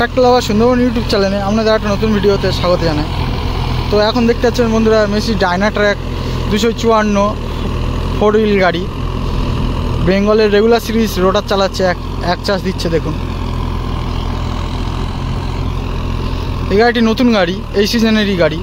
Tractor লাভার Sundarban YouTube চ্যানেলে আপনাদের একটা নতুন ভিডিওতে স্বাগত জানাই। তো এখন দেখতে পাচ্ছেন বন্ধুরা, মেসি ডাইনাট্র্যাক 254 4 হুইল গাড়ি, বেঙ্গলের রেগুলার সিরিজ রোটার চালাচ্ছে, এক চার্জ দিচ্ছে। দেখুন এই গাড়িটি নতুন গাড়ি, এই সিজনেরই গাড়ি।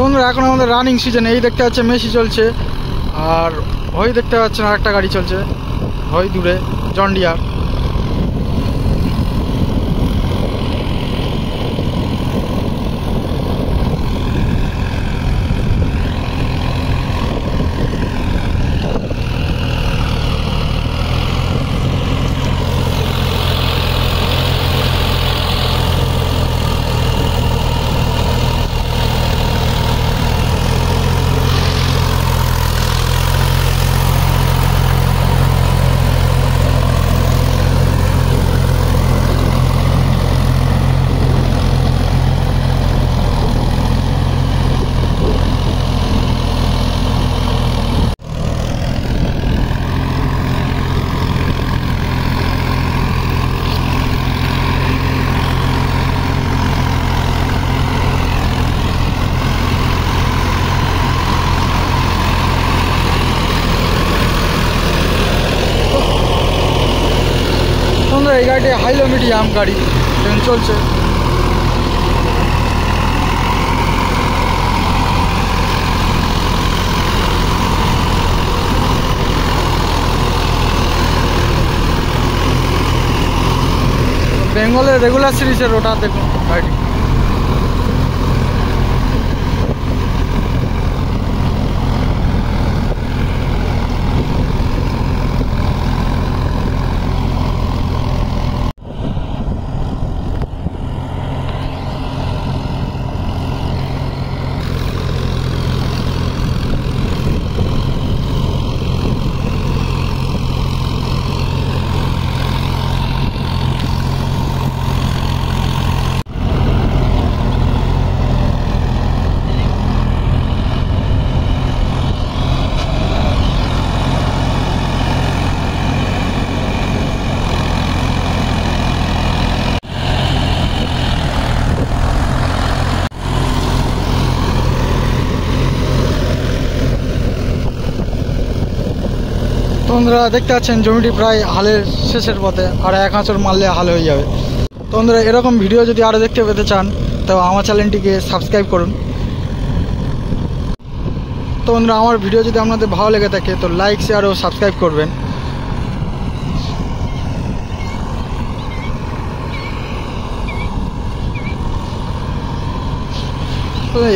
তো বন্ধুরা, এখন আমাদের রানিং সিজন। এই দেখতে পাচ্ছে মেসি চলছে, আর ওই দেখতে পাচ্ছেন আরেকটা গাড়ি চলছে ওই দূরে, জন ডিয়ার। এই গাড়িটি হাইলো মিডিয়াম গাড়ি চলছে। বেঙ্গলের রেগুলার সিরিজের রোটার দেখুন গাড়িটি। তো বন্ধুরা, দেখতে পাচ্ছেন জমিটি প্রায় হালের শেষের পথে, আর এক আঁচড় মারলে হাল হয়ে যাবে। তো বন্ধুরা, এরকম ভিডিও যদি আরও দেখতে পেতে চান তো আমার চ্যানেলটিকে সাবস্ক্রাইব করুন। তো বন্ধুরা, আমার ভিডিও যদি আপনাদের ভালো লেগে থাকে তো লাইক, শেয়ার ও সাবস্ক্রাইব করবেন।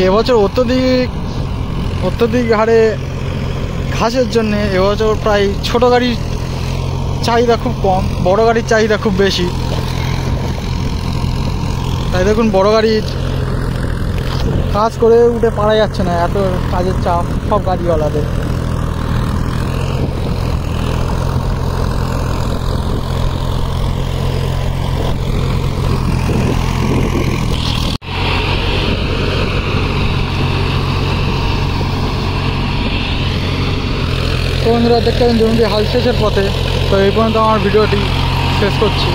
এবছর অত্যধিক হারে ঘাসের জন্য এবছর প্রায় ছোট গাড়ির চাহিদা খুব কম, বড় গাড়ির চাহিদা খুব বেশি। তাই দেখুন, বড় গাড়ির কাজ করে উঠে পারা যাচ্ছে না, এত কাজের চাপ সব গাড়িওয়ালাদের। তো বন্ধুরা, দেখতে পাবেন জমিটি হাল শেষের পথে। তো এই পর্যন্ত আমার ভিডিওটি শেষ করছি।